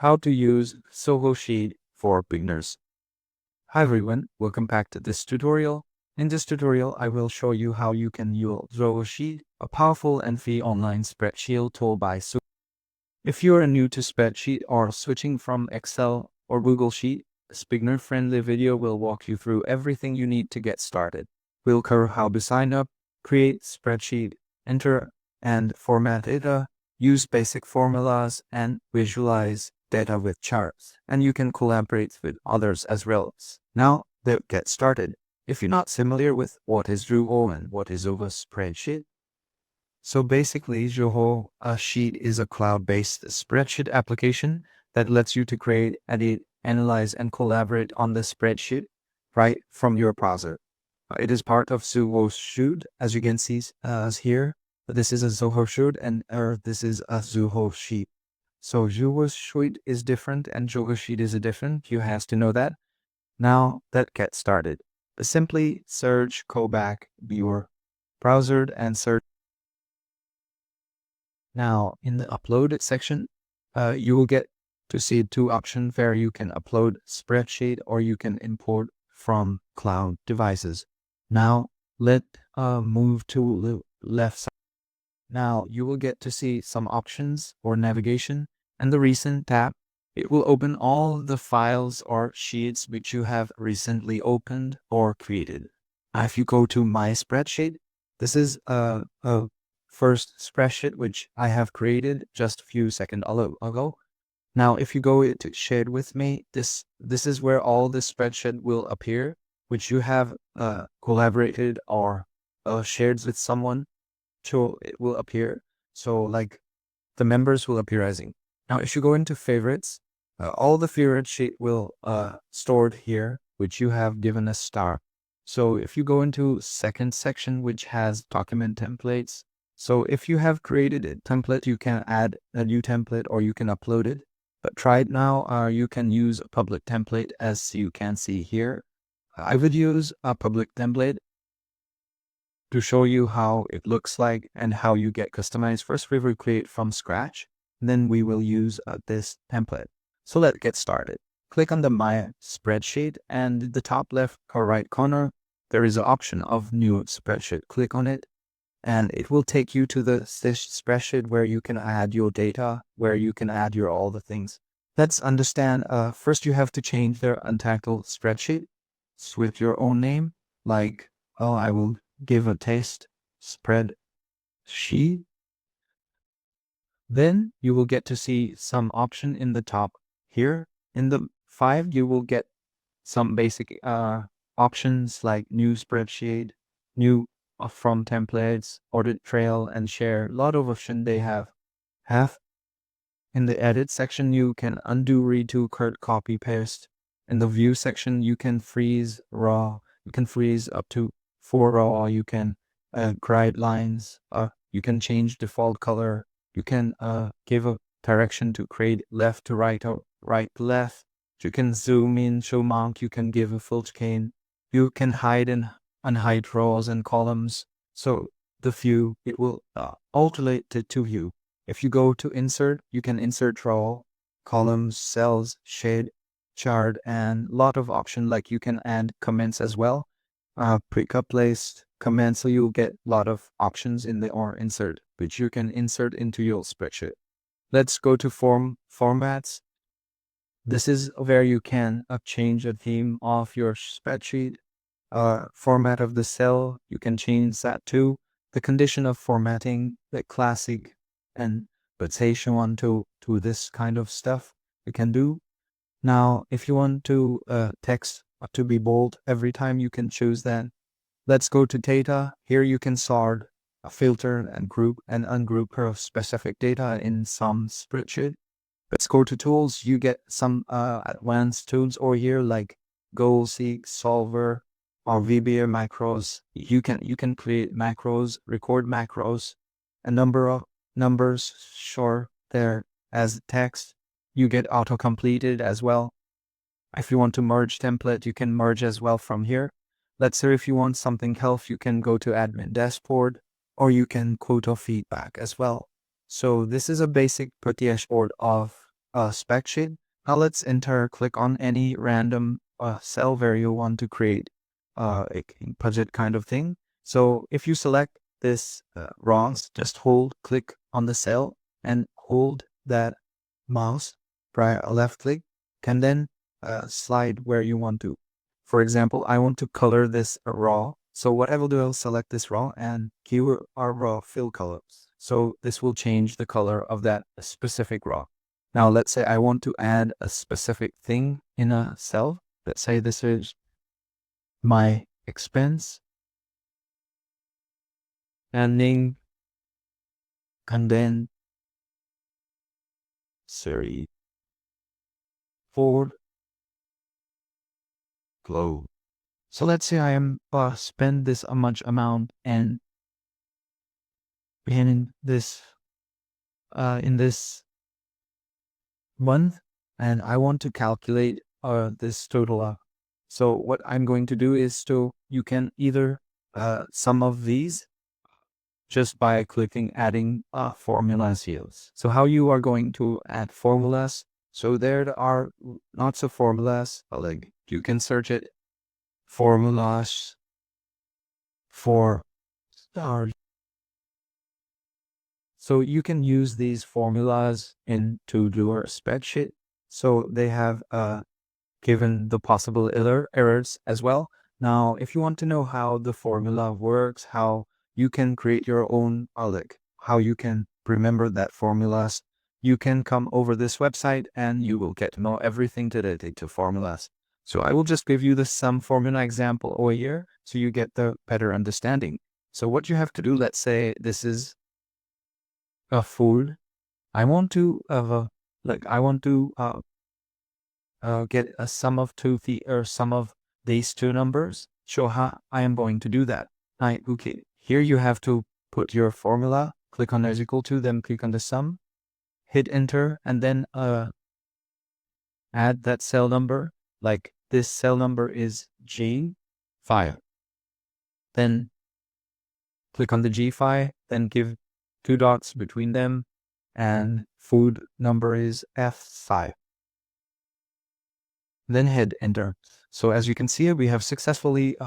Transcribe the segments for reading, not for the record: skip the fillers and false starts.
How to use Zoho Sheet for beginners. Hi everyone, welcome back to this tutorial. In this tutorial, I will show you how you can use Zoho Sheet, a powerful and free online spreadsheet tool by Zoho. If you are new to Spreadsheet or switching from Excel or Google Sheet, this beginner-friendly video will walk you through everything you need to get started. We'll cover how to sign up, create spreadsheet, enter and format data, use basic formulas, and visualize data with charts. And you can collaborate with others as well. Now, let's get started. If you're not familiar with what is Zoho and what is Zoho Spreadsheet, so basically, Zoho Sheet is a cloud-based spreadsheet application that lets you to create, edit, analyze, and collaborate on the spreadsheet right from your browser. It is part of Zoho Sheet, as you can see here. This is a Zoho Sheet, and this is a Zoho Sheet. So Zoho Sheet is different, and Zoho Sheet is different. You have to know that. Now, let's get started. Simply go back to your browser and search. Now, in the uploaded section, you will get to see two options where you can upload spreadsheet or you can import from cloud devices. Now, let's move to the left side. Now, you will get to see some options for navigation and the recent tab. It will open all the files or sheets which you have recently opened or created. If you go to My Spreadsheet, this is a first spreadsheet which I have created just a few seconds ago. Now, if you go to Share with me, this is where all the spreadsheet will appear, which you have collaborated or shared with someone. So it will appear. So like the members will appear rising. Now, if you go into favorites, all the favorite sheet will stored here, which you have given a star. So if you go into second section, which has document templates. So if you have created a template, you can add a new template or you can upload it. But right now, you can use a public template as you can see here. I would use a public template to show you how it looks like and how you get customized. First, we will create from scratch. Then we will use this template. So let's get started. Click on the My Spreadsheet, and in the top left or right corner, there is an option of New Spreadsheet. Click on it, and it will take you to the spreadsheet where you can add your data, where you can add your all the things. Let's understand. First, you have to change their untitled spreadsheet with your own name. Like, oh, I will give a test spreadsheet. Then you will get to see some option in the top here. In the 5, you will get some basic options like new spreadsheet, new from templates, audit trail, and share. A lot of options they have. In the edit section, you can undo, redo, cut, copy, paste. In the view section, you can freeze raw. You can freeze up to 4 raw, or you can guide lines. You can change default color. You can give a direction to create left to right or right to left. You can zoom in, show mark. You can give a full screen. You can hide and unhide rows and columns. So the view, it will alternate to view. If you go to insert, you can insert row, columns, cells, shade, chart, and a lot of options. Like you can add comments as well. Pick-up place, comments, so you'll get a lot of options in the or insert, which you can insert into your spreadsheet. Let's go to formats. This is where you can change the theme of your spreadsheet. Format of the cell, you can change that too. The condition of formatting, the classic and notation one to this kind of stuff you can do. Now, if you want to text to be bold every time, you can choose that. Let's go to data. Here you can sort, filter, and group and ungroup per specific data in some spreadsheet. Let's go to tools. You get some advanced tools over here like goal seek, solver, or VBA macros. You can create macros, record macros, a number of numbers sure there as text. You get auto completed as well. If you want to merge template, you can merge as well from here. Let's say if you want something else, you can go to admin dashboard, or you can quote a feedback as well. So this is a basic dashboard of spec sheet. Now let's click on any random cell where you want to create a budget kind of thing. So if you select this wrongs, just click on the cell and hold that mouse, left click, and then slide where you want to. For example, I want to color this raw. So what I will do, I'll select this raw and keyword are raw fill colors. So this will change the color of that specific raw. Now let's say I want to add a specific thing in a cell. Let's say this is my expense ending and then series forward glow. So let's say I am spend this much amount and in this month, and I want to calculate this total up. So what I'm going to do is you can either sum of these just by clicking adding formulas here. So how you are going to add formulas? So there are lots of formulas. Like you can search it formulas for star. So you can use these formulas into your spreadsheet. So they have given the possible errors as well. Now, if you want to know how the formula works, how you can create your own like how you can remember that formulas, you can come over this website and you will get to know everything related to formulas. So I will just give you the sum formula example over here so you get the better understanding. So what you have to do, let's say this is a food. I want to get a sum of sum of these two numbers. Show how I am going to do that. Okay, here you have to put your formula, click on as equal to, then click on the sum, hit enter, and then add that cell number. Like this cell number is G5. Then click on the G5, then give 2 dots between them, and food number is F5. Then hit enter. So as you can see, we have successfully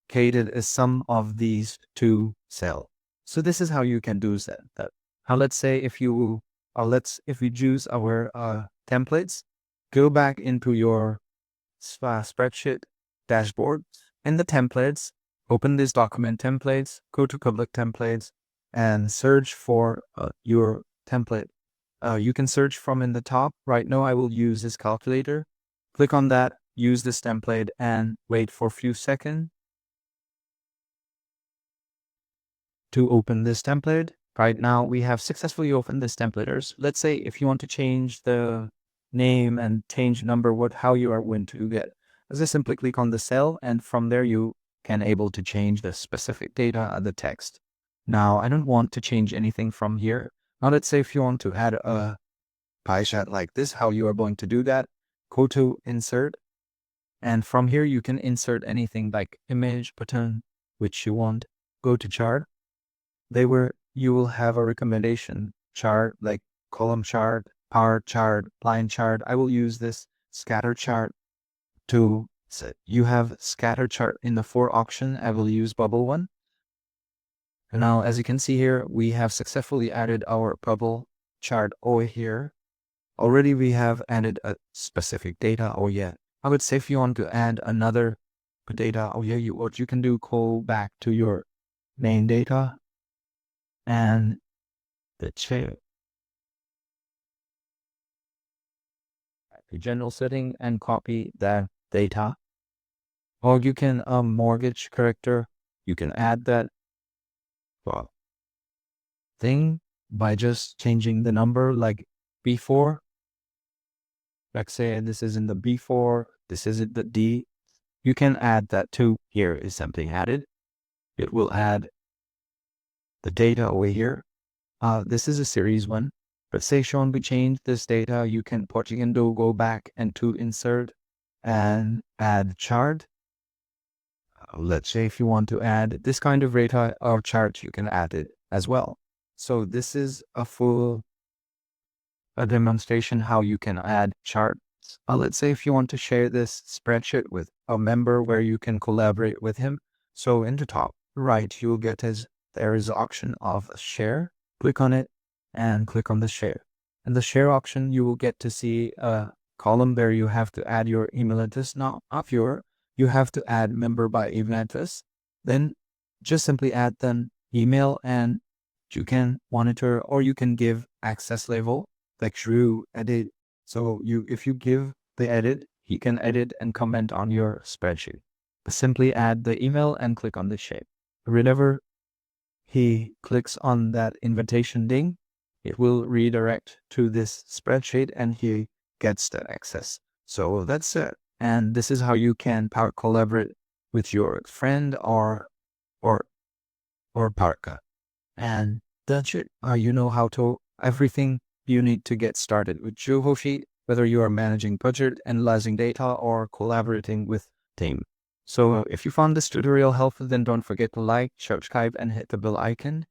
created a sum of these two cells. So this is how you can do that. Now let's say if we choose our templates, go back into your spreadsheet dashboard. In the templates, open this document templates, go to public templates, and search for your template. You can search from in the top. Right now, I will use this calculator. Click on that, use this template, and wait for a few seconds to open this template. Right now, we have successfully opened this template. Let's say if you want to change the name and change number, how you are going to get. Just simply click on the cell, and from there you can able to change the specific data of the text. Now, I don't want to change anything from here. Now, let's say if you want to add a pie chart like this, how you are going to do that, go to insert, and from here you can insert anything like image, button, which you want. Go to chart. You will have a recommendation chart like column chart, bar chart, line chart. I will use this scatter chart to set. You have scatter chart in the 4 option. I will use bubble one. And now, as you can see here, we have successfully added our bubble chart over here. Already we have added a specific data. Oh yeah, I would say if you want to add another data, oh yeah, what you can do, go back to your main data and the general setting and copy that data. Or you can mortgage character. You can add that thing by just changing the number like B4. Like say this is in the B4, this is in the D. You can add that too. Here is something added. It will add the data over here. This is a series one. But say Sean, we change this data, you can go back and to insert and add chart. Let's say if you want to add this kind of data or chart, you can add it as well. So this is a full a demonstration how you can add charts. Let's say if you want to share this spreadsheet with a member where you can collaborate with him. So in the top right, you'll get there is option of share. Click on it and click on the share. And the share option, you will get to see a column where you have to add your email address. Not you have to add member by email address. Then just simply add them email, and you can monitor, or you can give access level like Drew edit. So if you give the edit, he can edit and comment on your spreadsheet. Simply add the email and click on the shape. Whenever he clicks on that invitation link, it will redirect to this spreadsheet and he gets that access. So that's it. And this is how you can collaborate with your friend or or partner. And that's it. You know how to everything you need to get started with Zoho Sheet, whether you are managing budget, analyzing data, or collaborating with team. So if you found this tutorial helpful, then don't forget to like, subscribe, and hit the bell icon.